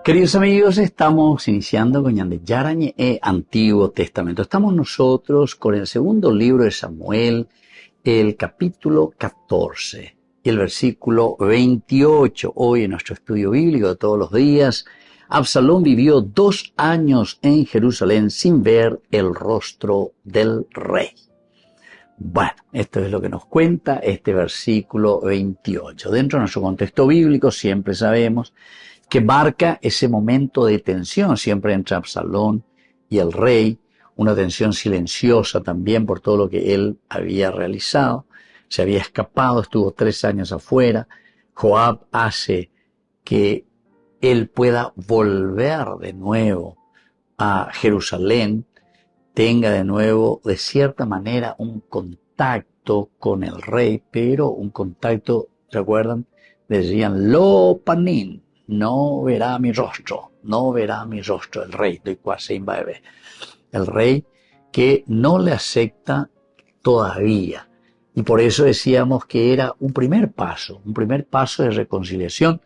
Queridos amigos, estamos iniciando con Yarañe Antiguo Testamento. Estamos nosotros con el segundo libro de Samuel, el capítulo 14 y el versículo 28. Hoy en nuestro estudio bíblico de todos los días, Absalón vivió 2 años en Jerusalén sin ver el rostro del rey. Bueno, esto es lo que nos cuenta este versículo 28. Dentro de nuestro contexto bíblico siempre sabemos que marca ese momento de tensión siempre entre Absalón y el rey, una tensión silenciosa también por todo lo que él había realizado, se había escapado, estuvo 3 años afuera. Joab hace que él pueda volver de nuevo a Jerusalén, tenga de nuevo de cierta manera un contacto con el rey, pero un contacto, ¿se acuerdan? Decían, lo panin. No verá mi rostro, no verá mi rostro el rey, el rey que no le acepta todavía. Y por eso decíamos que era un primer paso de reconciliación,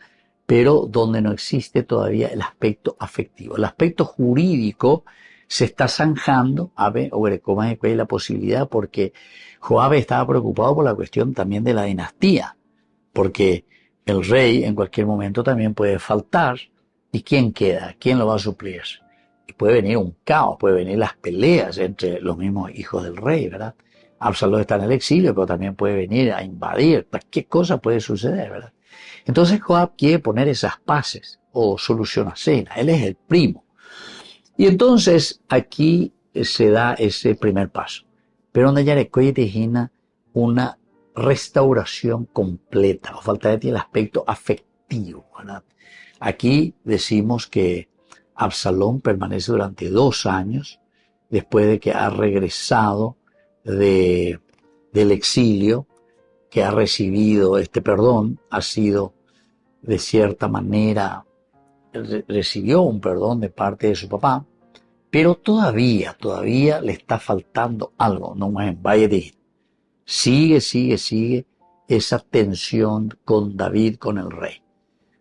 pero donde no existe todavía el aspecto afectivo. El aspecto jurídico se está zanjando, la posibilidad, porque Joab estaba preocupado por la cuestión también de la dinastía, porque el rey en cualquier momento también puede faltar. ¿Y quién queda? ¿Quién lo va a suplir? Y puede venir un caos, puede venir las peleas entre los mismos hijos del rey, ¿verdad? Absalón está en el exilio, pero también puede venir a invadir. ¿Qué cosa puede suceder, verdad? Entonces Joab quiere poner esas paces o solución a cena. Él es el primo. Y entonces aquí se da ese primer paso. Pero donde ya le tejina una restauración completa, o falta de el aspecto afectivo, ¿verdad? Aquí decimos que Absalón permanece durante 2 años, después de que ha regresado del exilio, que ha recibido este perdón, ha sido de cierta manera, recibió un perdón de parte de su papá, pero todavía le está faltando algo, no más en Valle de Sigue esa tensión con David, con el rey.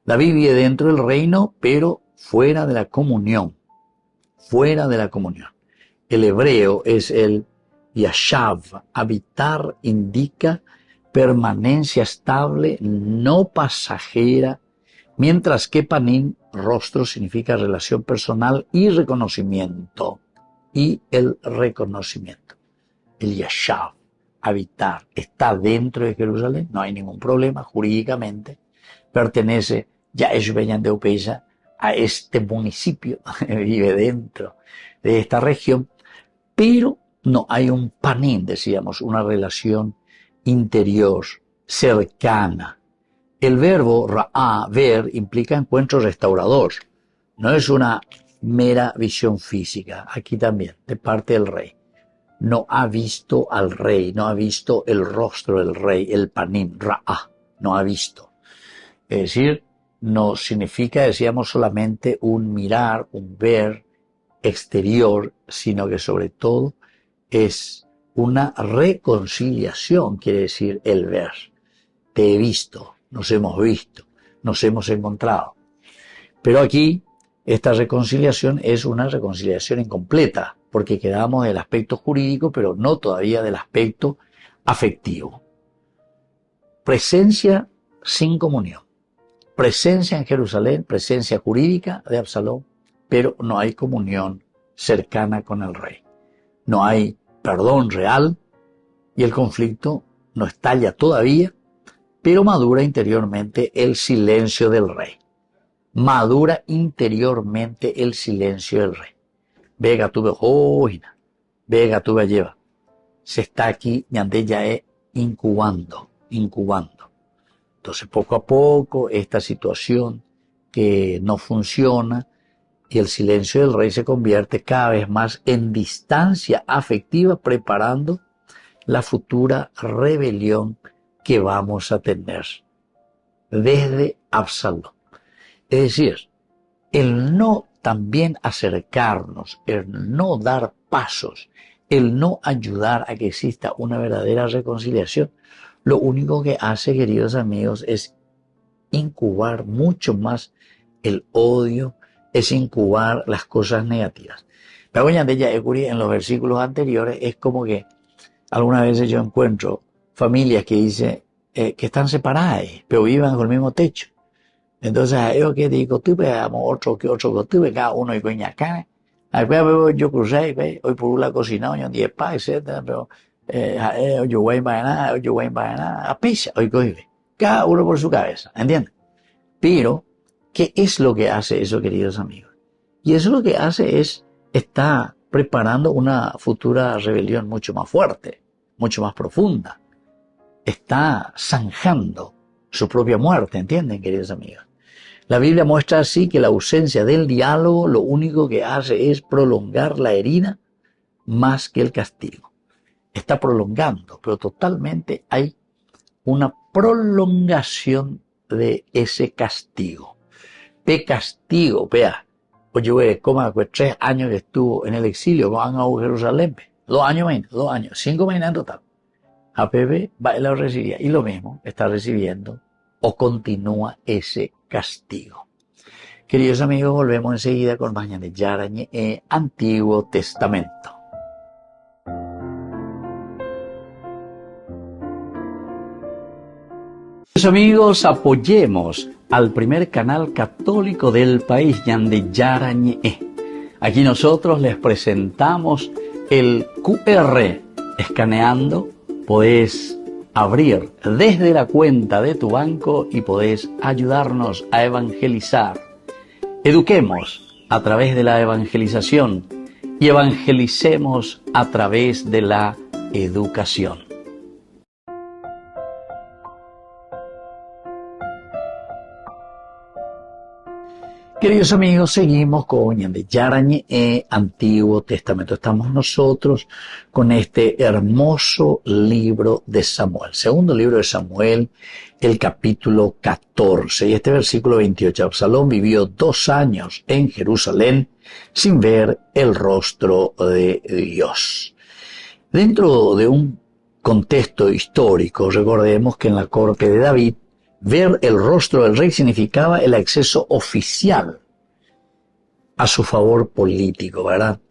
David vive dentro del reino, pero fuera de la comunión. El hebreo es el yashav. Habitar indica permanencia estable, no pasajera, mientras que panim, rostro, significa relación personal y reconocimiento. Y el reconocimiento. El yashav. Habitar, está dentro de Jerusalén, no hay ningún problema jurídicamente, pertenece a este municipio, vive dentro de esta región, pero no hay un panim, decíamos, una relación interior, cercana. El verbo ra'a, ver, implica encuentro restaurador, no es una mera visión física, aquí también, de parte del rey. No ha visto al rey, no ha visto el rostro del rey, el panim, ra'a, no ha visto. Es decir, no significa, decíamos, solamente un mirar, un ver exterior, sino que sobre todo es una reconciliación, quiere decir el ver. Te he visto, nos hemos encontrado. Pero aquí, esta reconciliación es una reconciliación incompleta, porque quedamos del aspecto jurídico, pero no todavía del aspecto afectivo. Presencia sin comunión. Presencia en Jerusalén, presencia jurídica de Absalón, pero no hay comunión cercana con el rey. No hay perdón real y el conflicto no estalla todavía, pero madura interiormente el silencio del rey. Madura interiormente el silencio del rey. Vega tuve hoina, vega tuve lleva. Se está aquí, yande ya incubando. Entonces, poco a poco, esta situación que no funciona y el silencio del rey se convierte cada vez más en distancia afectiva, preparando la futura rebelión que vamos a tener desde Absalón. Es decir, el no también acercarnos, el no dar pasos, el no ayudar a que exista una verdadera reconciliación, lo único que hace, queridos amigos, es incubar mucho más el odio, es incubar las cosas negativas. Pero en los versículos anteriores es como que algunas veces yo encuentro familias que dicen que están separadas, pero viven con el mismo techo. Entonces a ellos que digo, tú veamos otro, tú ve cada uno y coña acá. Yo crucé, hoy por una cocina, yo 10 pa, etcétera, pero yo voy a pizza, hoy coge. Cada uno por su cabeza, ¿entiendes? Pero, ¿qué es lo que hace eso, queridos amigos? Y eso lo que hace es, está preparando una futura rebelión mucho más fuerte, mucho más profunda. Está zanjando su propia muerte, ¿entienden, queridos amigos? La Biblia muestra así que la ausencia del diálogo lo único que hace es prolongar la herida más que el castigo. Está prolongando, pero totalmente hay una prolongación de ese castigo. De castigo, vea. Oye, como 3 años que estuvo en el exilio, van a Jerusalén. 2 años menos, 2 años, 5 meses en total. A Pepe va la recibía y lo mismo está recibiendo o continúa ese castigo. Queridos amigos, volvemos enseguida con Mañana de Yarañe Antiguo Testamento. Queridos amigos, apoyemos al primer canal católico del país, Yande Yarañe. Aquí nosotros les presentamos el QR. Escaneando, podés abrir desde la cuenta de tu banco y podés ayudarnos a evangelizar. Eduquemos a través de la evangelización y evangelicemos a través de la educación. Queridos amigos, seguimos con Yarañe Antiguo Testamento. Estamos nosotros con este hermoso libro de Samuel. Segundo libro de Samuel, el capítulo 14. Y este versículo 28. Absalón vivió 2 años en Jerusalén sin ver el rostro de Dios. Dentro de un contexto histórico, recordemos que en la corte de David, ver el rostro del rey significaba el acceso oficial a su favor político, ¿verdad?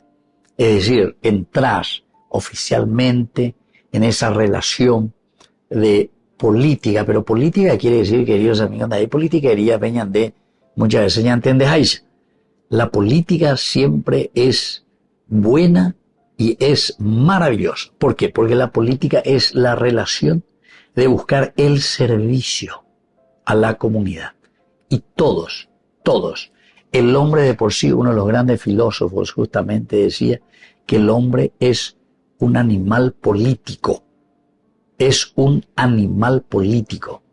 Es decir, entrar oficialmente en esa relación de política, pero política quiere decir, queridos amigos, de ahí politiquería venían de, muchas veces ya entendéis, la política siempre es buena y es maravillosa. ¿Por qué? Porque la política es la relación de buscar el servicio a la comunidad. Y todos, el hombre de por sí, uno de los grandes filósofos justamente decía que el hombre es un animal político. Es un animal político.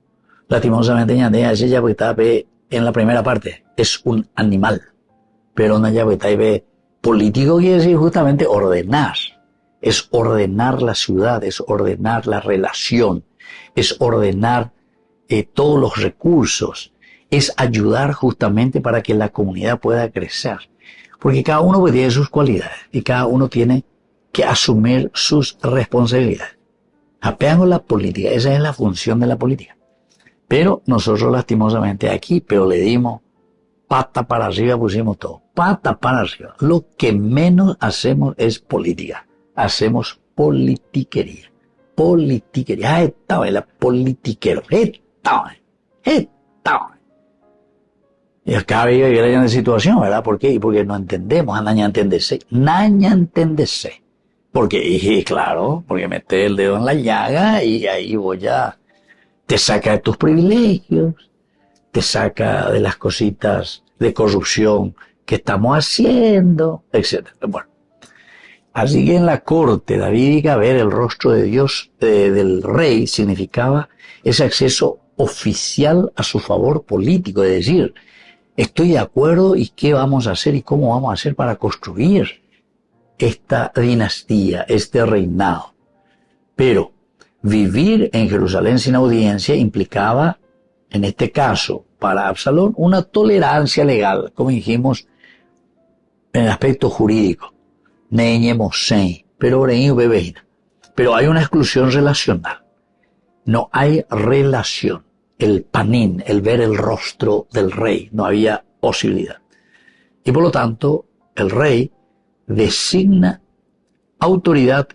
Lastimosamente, ya en la primera parte, es un animal. Pero una llave político quiere decir justamente ordenar. Es ordenar la ciudad, es ordenar la relación, es ordenar todos los recursos, es ayudar justamente para que la comunidad pueda crecer. Porque cada uno tiene sus cualidades y cada uno tiene que asumir sus responsabilidades. Apeamos la política, esa es la función de la política. Pero nosotros lastimosamente aquí, pero le dimos pata para arriba, pusimos todo. Pata para arriba. Lo que menos hacemos es política. Hacemos politiquería. Politiquería. Esta es la politiquero. Y acá había una situación, ¿verdad? ¿Por qué? Porque no entendemos, naña entendese. Porque, y claro, porque metes el dedo en la llaga y ahí te saca de tus privilegios, te saca de las cositas de corrupción que estamos haciendo, etc. Bueno, así que en la corte davídica ver el rostro de Dios, del rey, significaba ese acceso oficial a su favor político, es decir, estoy de acuerdo y qué vamos a hacer y cómo vamos a hacer para construir esta dinastía, este reinado. Pero vivir en Jerusalén sin audiencia implicaba, en este caso, para Absalón, una tolerancia legal, como dijimos, en el aspecto jurídico. Pero hay una exclusión relacional. No hay relación. El panín, el ver el rostro del rey, no había posibilidad. Y por lo tanto, el rey designa autoridad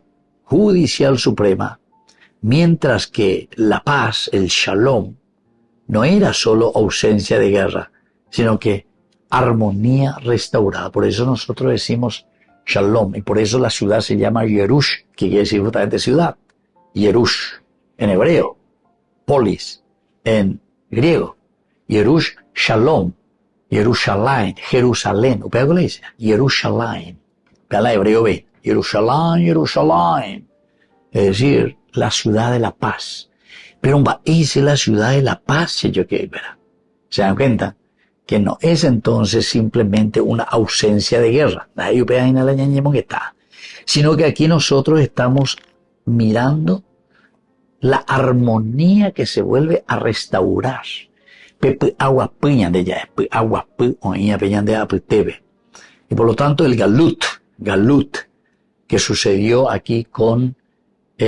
judicial suprema, mientras que la paz, el shalom, no era solo ausencia de guerra, sino que armonía restaurada. Por eso nosotros decimos shalom, y por eso la ciudad se llama Yerush, que quiere decir justamente ciudad. Yerush en hebreo, polis en griego, Yerush shalom, Jerusalén, Jerusalén, ¿o pega con la dice? Jerusalén, pega la hebreo B, Jerusalén, Jerusalén, es decir, la ciudad de la paz. Pero es la ciudad de la paz, si yo quiero ver. ¿Se dan cuenta? Que no es entonces simplemente una ausencia de guerra, sino que aquí nosotros estamos mirando la armonía que se vuelve a restaurar. Y por lo tanto el galut, que sucedió aquí con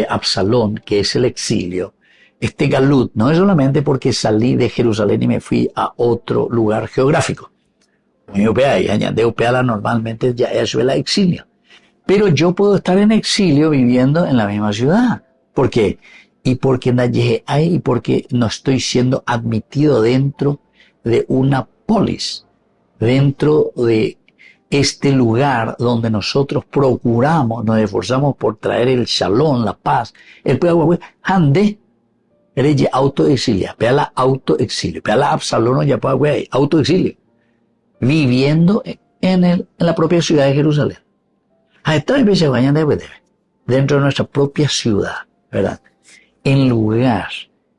Absalón, que es el exilio, este galut no es solamente porque salí de Jerusalén y me fui a otro lugar geográfico. Normalmente ya es el exilio. Pero yo puedo estar en exilio viviendo en la misma ciudad. ¿Por qué? Y porque no estoy siendo admitido dentro de una polis, dentro de este lugar donde nosotros procuramos, nos esforzamos por traer el shalom, la paz, el pueblo, ande, eres autoexilio, pea la autoexilio, pea la Absalón ya puede autoexilio, viviendo en la propia ciudad de Jerusalén. Dentro de nuestra propia ciudad, ¿verdad? En lugar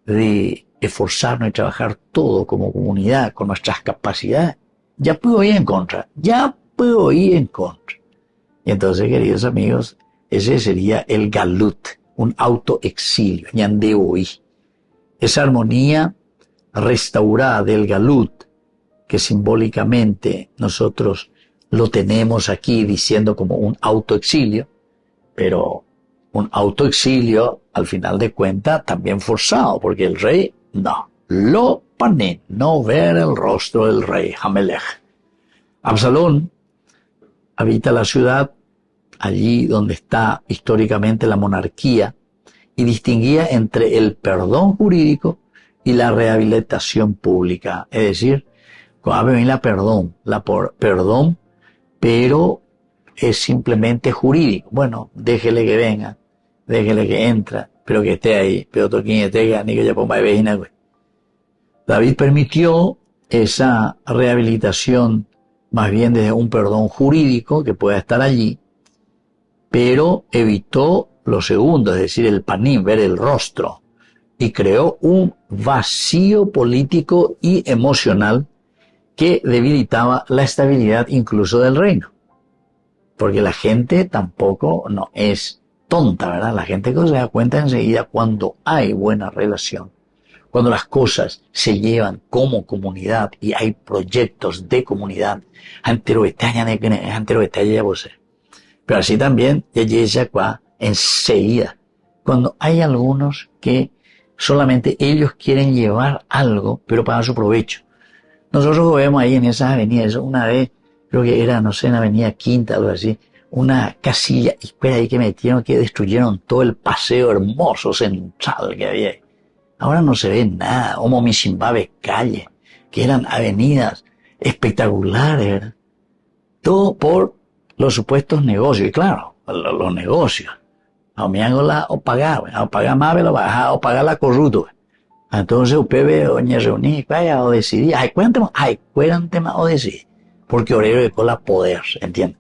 de esforzarnos y trabajar todo como comunidad, con nuestras capacidades, ya puedo ir en contra. Y entonces, queridos amigos, ese sería el galut, un autoexilio, ñandeoí. Esa armonía restaurada del galut, que simbólicamente nosotros lo tenemos aquí diciendo como un autoexilio, pero un autoexilio, al final de cuentas, también forzado, porque el rey, no ver el rostro del rey, Hamelech. Absalón habita la ciudad, allí donde está históricamente la monarquía, y distinguía entre el perdón jurídico y la rehabilitación pública. Es decir, cuando viene perdón, pero es simplemente jurídico. Bueno, déjele que venga, déjele que entra, pero que esté ahí, pero toquín esté ni que ya ponga vejina, güey. David permitió esa rehabilitación más bien desde un perdón jurídico que pueda estar allí, pero evitó lo segundo, es decir, el panim, ver el rostro, y creó un vacío político y emocional que debilitaba la estabilidad incluso del reino. Porque la gente tampoco no es tonta, ¿verdad? La gente que se da cuenta enseguida cuando hay buena relación, cuando las cosas se llevan como comunidad y hay proyectos de comunidad, pero así también ya enseguida, cuando hay algunos que solamente ellos quieren llevar algo, pero para su provecho. Nosotros vemos ahí en esas avenidas, una vez, creo que era, no sé, en Avenida Quinta, algo así, una casilla, espera ahí que metieron, que destruyeron todo el paseo hermoso central que había ahí. Ahora no se ve nada, como Mishimbabe calle, que eran avenidas espectaculares, ¿verdad? Todo por los supuestos negocios, y claro, los negocios. A mí hago la o pagar más, lo baja o pagar la corrupto. Entonces usted oña reunir, vaya o decidir, cuéntame más o decidir, porque orero de cola poder, ¿entiendes?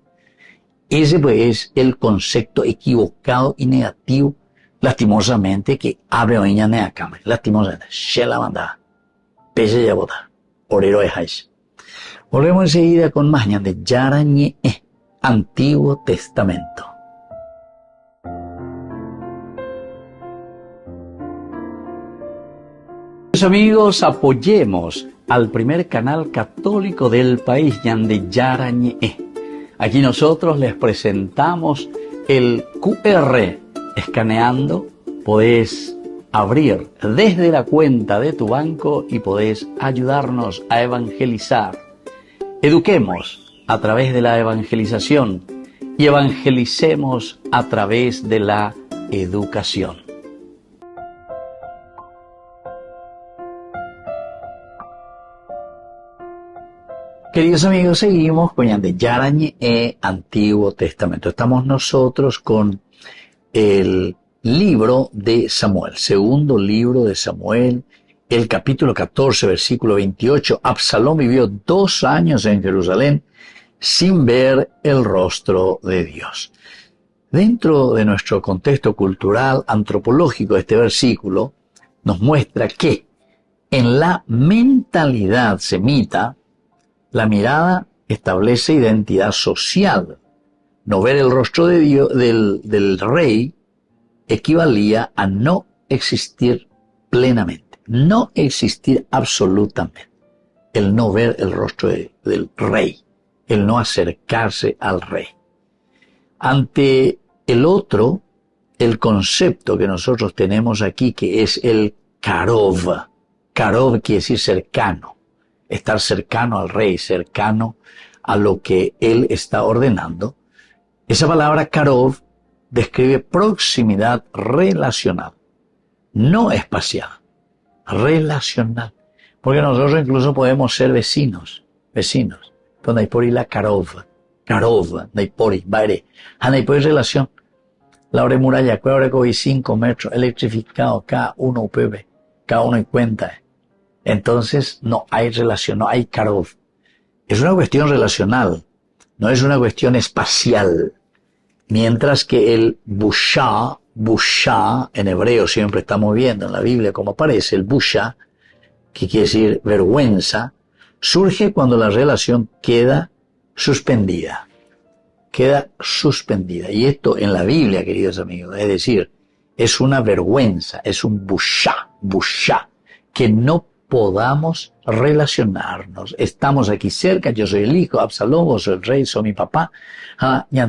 Ese pues es el concepto equivocado y negativo, lastimosamente, que abre oña neacame, lastimosamente, se la mandaba, pese ya votar, orero de Jais. Volvemos enseguida con más de Yarañe, Antiguo Testamento. Amigos, apoyemos al primer canal católico del país, Ñande Yarañe. Aquí nosotros les presentamos el QR. Escaneando, podés abrir desde la cuenta de tu banco y podés ayudarnos a evangelizar. Eduquemos a través de la evangelización y evangelicemos a través de la educación. Queridos amigos, seguimos con Yarañe Antiguo Testamento. Estamos nosotros con el libro de Samuel, segundo libro de Samuel, el capítulo 14, versículo 28. Absalón vivió 2 años en Jerusalén sin ver el rostro de Dios. Dentro de nuestro contexto cultural, antropológico, este versículo nos muestra que en la mentalidad semita, la mirada establece identidad social. No ver el rostro de Dios, del rey equivalía a no existir plenamente, no existir absolutamente. El no ver el rostro del rey, el no acercarse al rey. Ante el otro, el concepto que nosotros tenemos aquí, que es el karov. Karov quiere decir cercano. Estar cercano al rey, cercano a lo que él está ordenando. Esa palabra karov describe proximidad relacional, no espacial, relacional. Porque nosotros incluso podemos ser vecinos. Donde hay por ahí la karov, donde por ahí, baire. Donde hay por ahí relación. La hora de muralla, que ahora hay 5 metros, electrificado, cada uno UPV, cada uno en cuenta. Entonces no hay relación, no hay karov. Es una cuestión relacional, no es una cuestión espacial. Mientras que el busha en hebreo siempre estamos viendo en la Biblia como aparece, el busha, que quiere decir vergüenza, surge cuando la relación queda suspendida. Y esto en la Biblia, queridos amigos, es decir, es una vergüenza, es un busha, que no podamos relacionarnos. Estamos aquí cerca, yo soy el hijo, Absalón, vos soy el rey, soy mi papá. Y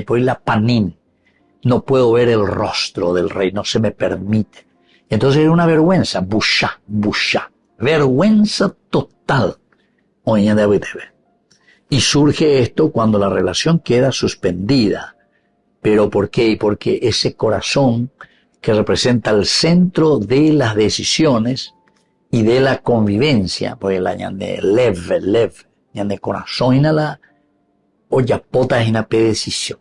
por la panín. No puedo ver el rostro del rey, no se me permite. Entonces era una vergüenza, busha. Vergüenza total. Y surge esto cuando la relación queda suspendida. ¿Pero por qué? Porque ese corazón que representa el centro de las decisiones y de la convivencia, porque la ñande lev, ñande corazón y la oyapota es una decisión.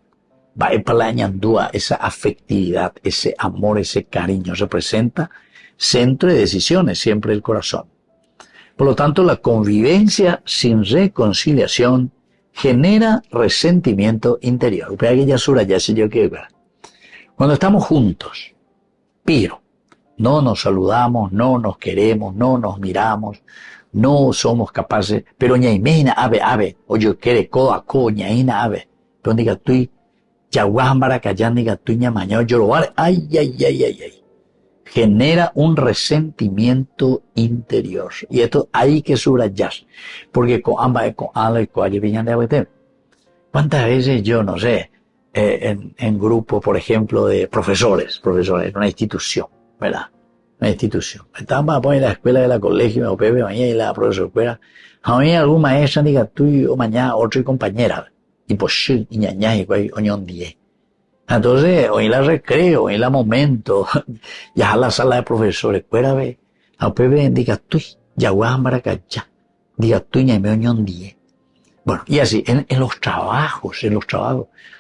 Va para la ñandúa, esa afectividad, ese amor, ese cariño, representa centro de decisiones, siempre el corazón. Por lo tanto, la convivencia sin reconciliación genera resentimiento interior. Cuando estamos juntos, pero no nos saludamos, no nos queremos, no nos miramos, no somos capaces, pero ñaimena ave, o yo quiere codo a codo, ñaina ave, pero diga tú, yaguámbara callan, diga tú, ñamaño, llorobar, ay. Genera un resentimiento interior. Y esto hay que subrayar, porque con ambas, con ala y con allí viñan de agüete. ¿Cuántas veces yo, no sé, en grupo, por ejemplo, de profesores, una institución, ¿verdad? Una institución. Estamos a poner la escuela de la colegio, o Pepe, mañana y la profesora, a mí algún maestro diga tú o mañana otro y compañera, y pues y ñaña y cuay oñón 10. Entonces, hoy la recreo, hoy la momento, ya a la sala de profesores, cuérame, a Pepe diga tú, ya guámbara cachá, diga tú y me oñón 10. Bueno, y así, en los trabajos,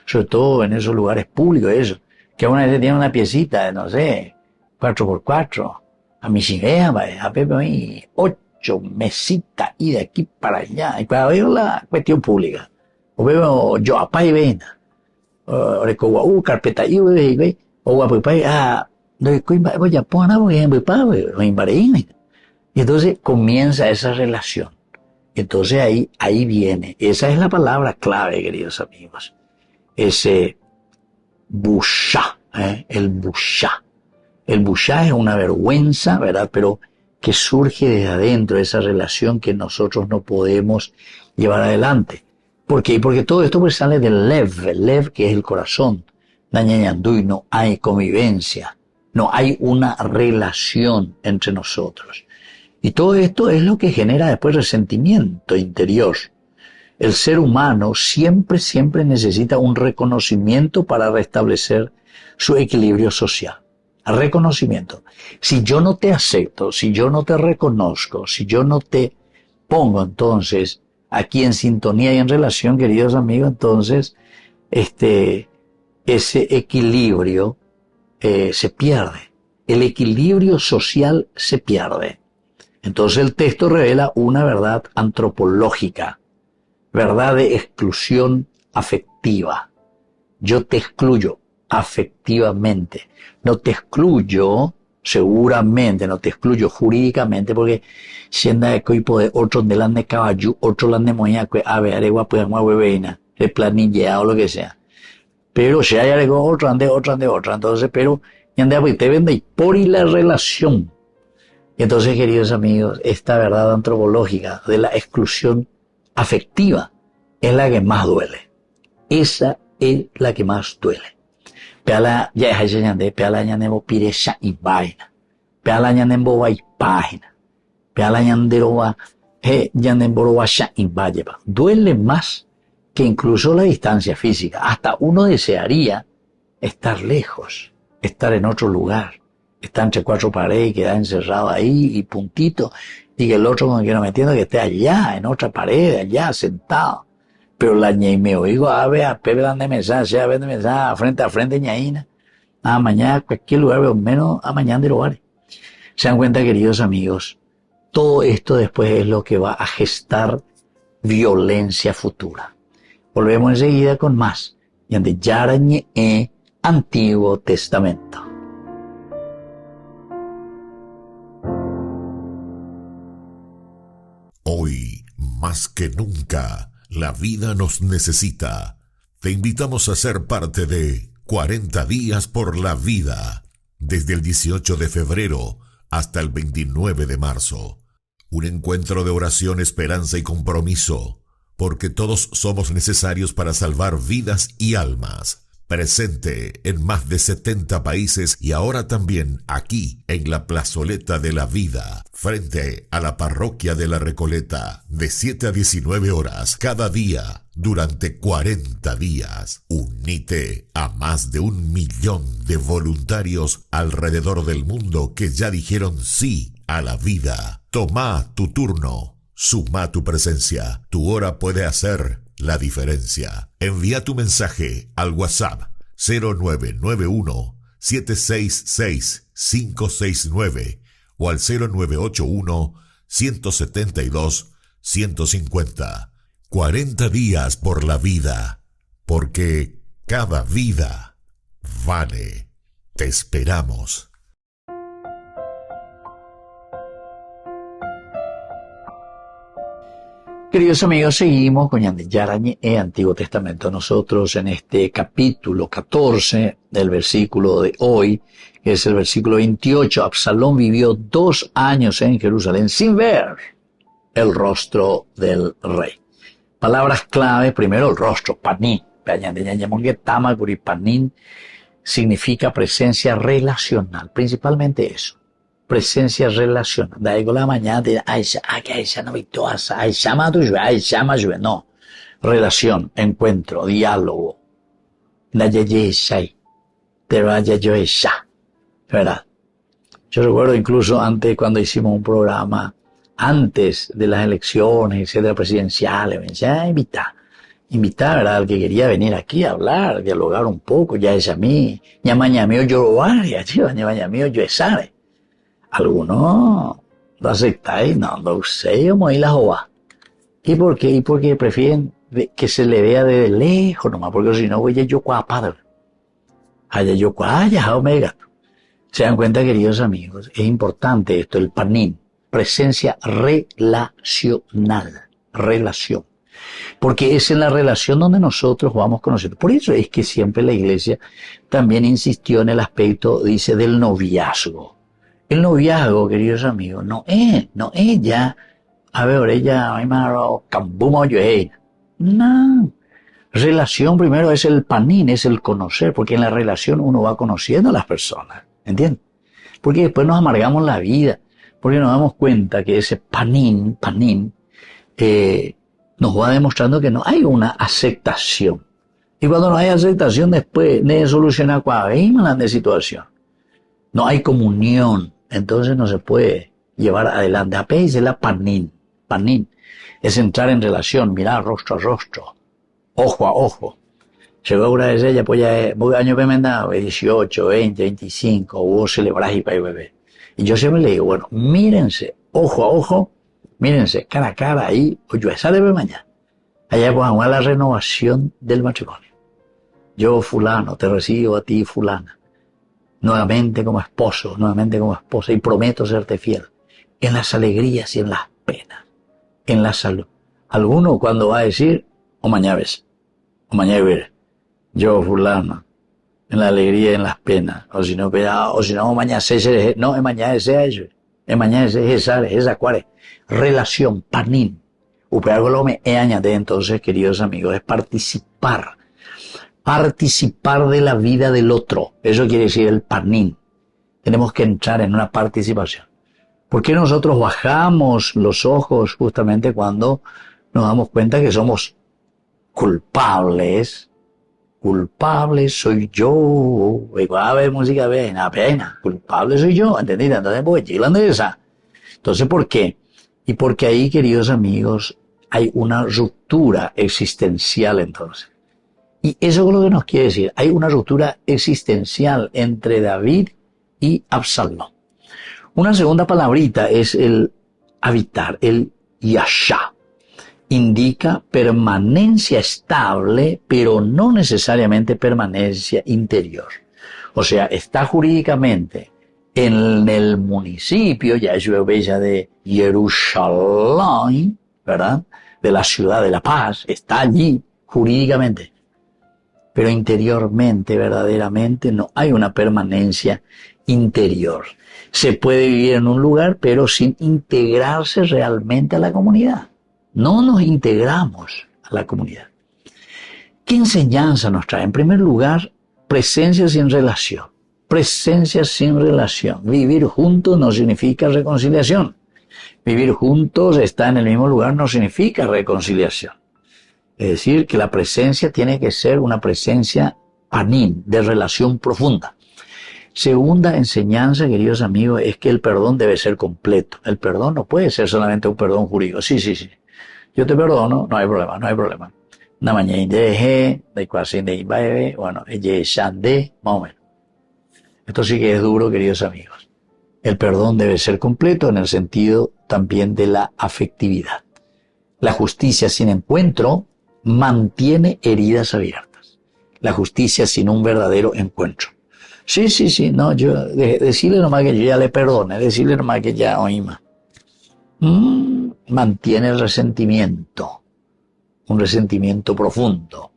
sobre todo en esos lugares públicos, eso, que una vez tiene una piecita de, no sé, 4x4, a mi chingea, a Pepe ahí, 8 mesitas, y de aquí para allá, y para ver la cuestión pública. O veo yo, apá y vena, o carpeta, y o guapipay, no voy a poner, y entonces comienza esa relación. Entonces ahí viene, esa es la palabra clave, queridos amigos, ese busha, el busha. El busha es una vergüenza, ¿verdad? Pero que surge desde adentro, esa relación que nosotros no podemos llevar adelante. ¿Por qué? Porque todo esto pues sale del lev que es el corazón. Y no hay convivencia, no hay una relación entre nosotros. Y todo esto es lo que genera después resentimiento interior. El ser humano siempre necesita un reconocimiento para restablecer su equilibrio social. Reconocimiento. Si yo no te acepto, si yo no te reconozco, si yo no te pongo entonces aquí en sintonía y en relación, queridos amigos, entonces ese equilibrio se pierde. El equilibrio social se pierde. Entonces el texto revela una verdad antropológica, verdad de exclusión afectiva. Yo te excluyo afectivamente. No te excluyo seguramente, no te excluyo jurídicamente porque siendo de que poder otro de las de caballo, otro las de moña que a ver, agua pues agua bebeina, el planilla o lo que sea. Pero si hay algo otra, entonces, pero ya ande te vende y por y la relación. Entonces, queridos amigos, esta verdad antropológica de la exclusión afectiva es la que más duele. Esa es la que más duele. Peala ya es ñande, peala ñandemo piresha y vaina. Peala ñandemo va y página. Peala ñandero va, ñandemo va y vaya. Duele más que incluso la distancia física. Hasta uno desearía estar lejos, estar en otro lugar, estar entre cuatro paredes y quedar encerrado ahí y puntito, y que el otro con el que no me entiendo que esté allá, en otra pared, allá, sentado. Pero la ñe me oigo a ver, a Pepe dando mensaje, sea vende mensaje, frente a frente ñaína, a mañana, cualquier lugar, pero menos a mañana de lugares. Se dan cuenta, queridos amigos, todo esto después es lo que va a gestar violencia futura. Volvemos enseguida con más. Yande Yarañe Antiguo Testamento. Hoy, más que nunca, la vida nos necesita. Te invitamos a ser parte de 40 días por la vida, desde el 18 de febrero hasta el 29 de marzo. Un encuentro de oración, esperanza y compromiso, porque todos somos necesarios para salvar vidas y almas. Presente en más de 70 países y ahora también aquí en la Plazoleta de la Vida, frente a la Parroquia de la Recoleta, de 7 a 19 horas cada día durante 40 días. Unite a más de 1 millón de voluntarios alrededor del mundo que ya dijeron sí a la vida. Toma tu turno. Suma tu presencia. Tu hora puede hacer la diferencia. Envía tu mensaje al WhatsApp 0991-766-569 o al 0981-172-150. 40 días por la vida, porque cada vida vale. Te esperamos. Queridos amigos, seguimos con Yarañe Antiguo Testamento. Nosotros en este capítulo 14 del versículo de hoy, que es el versículo 28, Absalón vivió 2 años en Jerusalén sin ver el rostro del rey. Palabras clave, primero el rostro, panín. Panín significa presencia relacional, principalmente eso. Presencia relacional. Da igual la mañana de Aisha, que Aisha no victoasa, Aisha matuyo, Aisha mayue, no. Relación, encuentro, diálogo. Da yeyeshai, te vaya yo esha. ¿Verdad? Yo recuerdo incluso antes cuando hicimos un programa, antes de las elecciones, etcétera, presidenciales, me decía, invitar, ¿verdad? Al que quería venir aquí a hablar, dialogar un poco, ya es a mí, ñamañamío yo ñamañamío yo sabe. Algunos lo aceptáis, no sé, yo me la joda. ¿Y por qué? Y porque prefieren que se le vea desde lejos nomás, porque si no, voy a yo padre. Allá yo allá omega. Se dan cuenta, queridos amigos, es importante esto, el panín, presencia relacional, relación. Porque es en la relación donde nosotros vamos conociendo. Por eso es que siempre la iglesia también insistió en el aspecto, dice, del noviazgo. El noviazgo, queridos amigos, no es ya, a ver, ella, no. Relación primero es el panín, es el conocer, porque en la relación uno va conociendo a las personas, ¿entiendes? Porque después nos amargamos la vida, porque nos damos cuenta que ese panín, nos va demostrando que no hay una aceptación. Y cuando no hay aceptación, después de solucionar cualquier situación, no hay comunión, entonces no se puede llevar adelante. Apenas dice la panín. Panín es entrar en relación, mirar rostro a rostro, ojo a ojo. Llegó una vez ella, pues ya voy año pemenda, 18, 20, 25, vos celebrás y para bebé. Y yo siempre le digo, bueno, mírense, ojo a ojo, mírense, cara a cara, ahí, yo sale de mañana. Allá pues a la renovación del matrimonio. Yo, fulano, te recibo a ti, fulana, nuevamente como esposo, nuevamente como esposa, y prometo serte fiel, en las alegrías y en las penas, en la salud. Alguno cuando va a decir, o mañana ves, o mañana veré, yo, fulano, en la alegría y en las penas, o si no, mañana se no, es mañana sea eso, es mañana esa cuál es, relación, panín. Algo lo me he añadido entonces, queridos amigos, es participar de la vida del otro. Eso quiere decir el panín. Tenemos que entrar en una participación. ¿Por qué nosotros bajamos los ojos justamente cuando nos damos cuenta que somos culpables? Culpable soy yo. Va a haber música bien, apenas. Culpable soy yo, ¿entendido? Entonces, pues, chilando esa. Entonces, ¿por qué? Y porque ahí, queridos amigos, hay una ruptura existencial entonces. Y eso es lo que nos quiere decir. Hay una ruptura existencial entre David y Absalón. Una segunda palabrita es el habitar, el yashá. Indica permanencia estable, pero no necesariamente permanencia interior. O sea, está jurídicamente en el municipio, ya es bella de Jerusalén, ¿verdad? De la ciudad de la paz, está allí jurídicamente. Pero interiormente, verdaderamente, no hay una permanencia interior. Se puede vivir en un lugar, pero sin integrarse realmente a la comunidad. No nos integramos a la comunidad. ¿Qué enseñanza nos trae? En primer lugar, presencia sin relación. Presencia sin relación. Vivir juntos no significa reconciliación. Vivir juntos, estar en el mismo lugar, no significa reconciliación. Es decir, que la presencia tiene que ser una presencia panín, de relación profunda. Segunda enseñanza, queridos amigos, es que el perdón debe ser completo. El perdón no puede ser solamente un perdón jurídico. Sí. Yo te perdono, no hay problema. Una mañana de cuasi de imbaebe, bueno, de más o menos. Esto sí que es duro, queridos amigos. El perdón debe ser completo en el sentido también de la afectividad. La justicia sin encuentro mantiene heridas abiertas. La justicia sin un verdadero encuentro. Sí, no, yo, decirle nomás que yo ya le perdone, decirle nomás que ya oíma. Mantiene el resentimiento, un resentimiento profundo.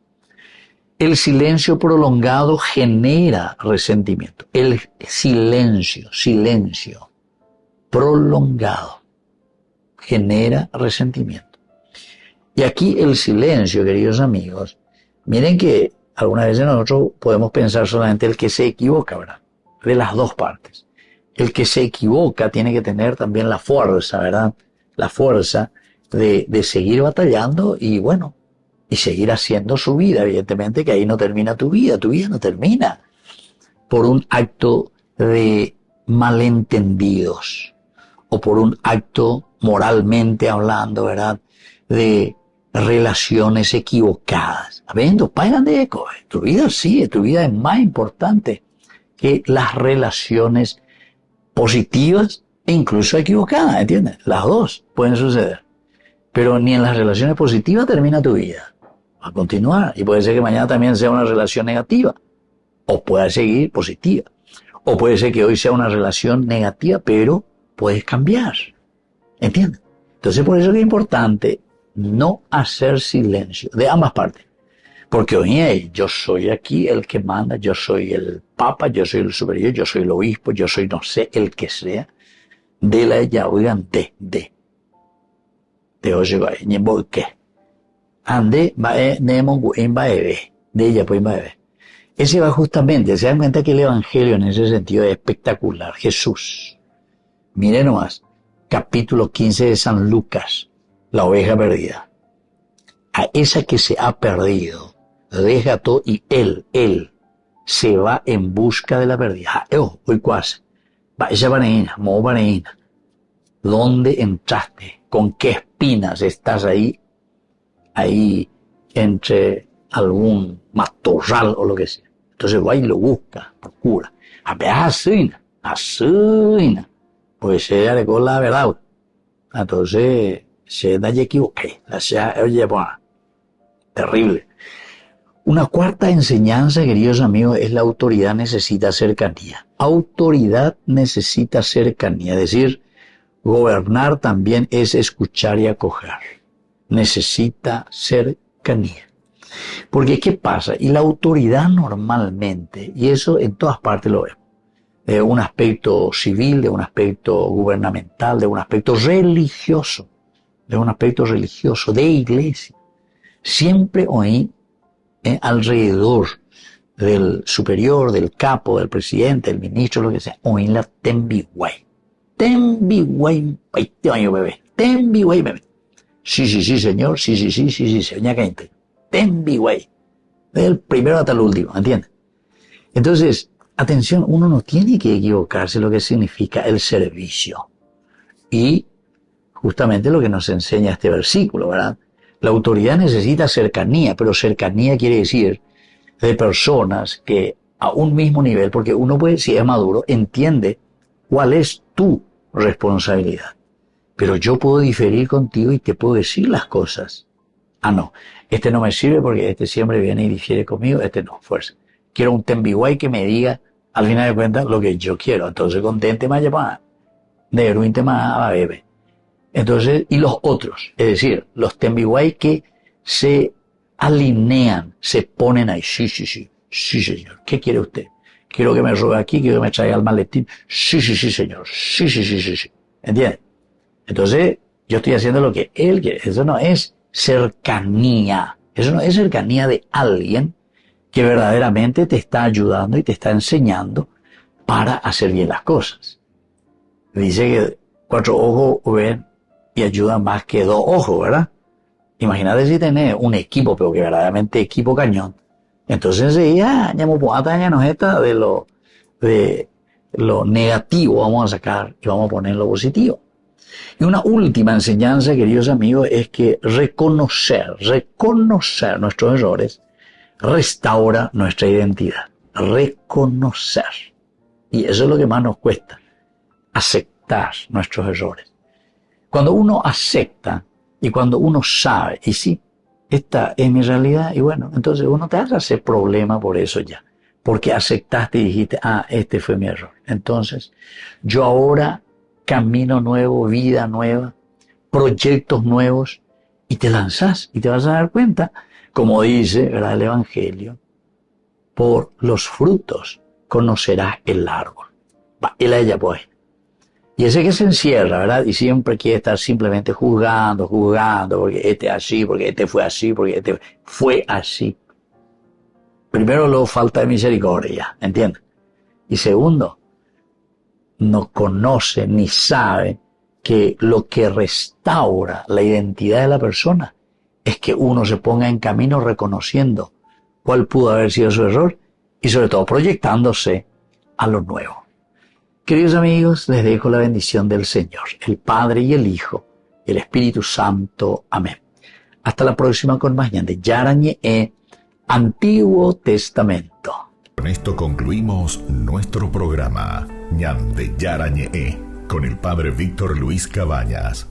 El silencio prolongado genera resentimiento. El silencio prolongado genera resentimiento. Y aquí el silencio, queridos amigos, miren que algunas veces nosotros podemos pensar solamente el que se equivoca, ¿verdad? De las dos partes. El que se equivoca tiene que tener también la fuerza, ¿verdad? La fuerza de seguir batallando y bueno, y seguir haciendo su vida. Evidentemente que ahí no termina tu vida no termina por un acto de malentendidos o por un acto moralmente hablando, ¿verdad? De relaciones equivocadas. Habiendo, pagan de eco. Tu vida sí, tu vida es más importante que las relaciones positivas e incluso equivocadas, ¿entiendes? Las dos pueden suceder. Pero ni en las relaciones positivas termina tu vida. Va a continuar. Y puede ser que mañana también sea una relación negativa. O pueda seguir positiva. O puede ser que hoy sea una relación negativa, pero puedes cambiar. ¿Entiendes? Entonces por eso es importante no hacer silencio de ambas partes. Porque oye, yo soy aquí el que manda, yo soy el papa, yo soy el superior, yo soy el obispo, yo soy no sé, el que sea. De la ya, oigan, de oye, ni en qué. Ande, va en baebe, de ella pues baebe. Ese va justamente, se dan cuenta que el evangelio en ese sentido es espectacular. Jesús. Miren nomás, capítulo 15 de San Lucas, la oveja perdida. esa que se ha perdido, deja todo y él, se va en busca de la pérdida. Hoy quase. Vaya pareina, mo pareina. ¿Dónde entraste? ¿Con qué espinas estás ahí entre algún matorral o lo que sea? Entonces va y lo busca, procura. A ver, así, pues se le con la verdad. Entonces se da y equivoqué. Oye, bueno, terrible. Una cuarta enseñanza, queridos amigos, es la autoridad necesita cercanía. Autoridad necesita cercanía, es decir, gobernar también es escuchar y acoger. Necesita cercanía. Porque, ¿qué pasa? Y la autoridad normalmente, y eso en todas partes lo vemos, de un aspecto civil, de un aspecto gubernamental, de un aspecto religioso, de iglesia, siempre oí alrededor del superior, del capo, del presidente, del ministro, lo que sea, oí la tembiway. Tembiway, bebé. Tembiway, bebé. Sí, señor. Sí, señor gente. Tembiway. Del primero hasta el último, ¿entiendes? Entonces, atención, uno no tiene que equivocarse lo que significa el servicio. Y justamente lo que nos enseña este versículo, ¿verdad? La autoridad necesita cercanía, pero cercanía quiere decir de personas que a un mismo nivel, porque uno puede, si es maduro, entiende cuál es tu responsabilidad. Pero yo puedo diferir contigo y te puedo decir las cosas. No, este no me sirve porque este siempre viene y difiere conmigo, este no, fuerza. Quiero un tembiway que me diga, al final de cuentas, lo que yo quiero. Entonces, contente más llamada, de un tema a bebé. Entonces, y los otros, es decir, los tembiway que se alinean, se ponen ahí, sí, señor, ¿qué quiere usted? Quiero que me robe aquí, quiero que me traiga el maletín, sí, señor, sí, ¿entiende? Entonces, yo estoy haciendo lo que él quiere, eso no es cercanía, eso no es cercanía de alguien que verdaderamente te está ayudando y te está enseñando para hacer bien las cosas. Dice que 4 ojos ven y ayudan más que 2 ojos, ¿verdad? Imagínate si tenés un equipo, pero que verdaderamente equipo cañón. Entonces ya de lo negativo vamos a sacar y vamos a poner lo positivo. Y una última enseñanza, queridos amigos, es que reconocer nuestros errores restaura nuestra identidad. Reconocer. Y eso es lo que más nos cuesta. Aceptar nuestros errores. Cuando uno acepta y cuando uno sabe, y sí, esta es mi realidad, y bueno, entonces uno te hace problema por eso ya. Porque aceptaste y dijiste, este fue mi error. Entonces, yo ahora camino nuevo, vida nueva, proyectos nuevos, y te lanzas y te vas a dar cuenta, como dice, ¿verdad?, el Evangelio, por los frutos conocerás el árbol. El ella pues. Y ese que se encierra, ¿verdad? Y siempre quiere estar simplemente juzgando, porque este así, porque este fue así, porque este fue así. Primero, luego falta de misericordia, ¿entiendes? Y segundo, no conoce ni sabe que lo que restaura la identidad de la persona es que uno se ponga en camino reconociendo cuál pudo haber sido su error y sobre todo proyectándose a lo nuevo. Queridos amigos, les dejo la bendición del Señor, el Padre y el Hijo, y el Espíritu Santo. Amén. Hasta la próxima con más de Yarañe Antiguo Testamento. Con esto concluimos nuestro programa Ñande Yarañe con el Padre Víctor Luis Cabañas.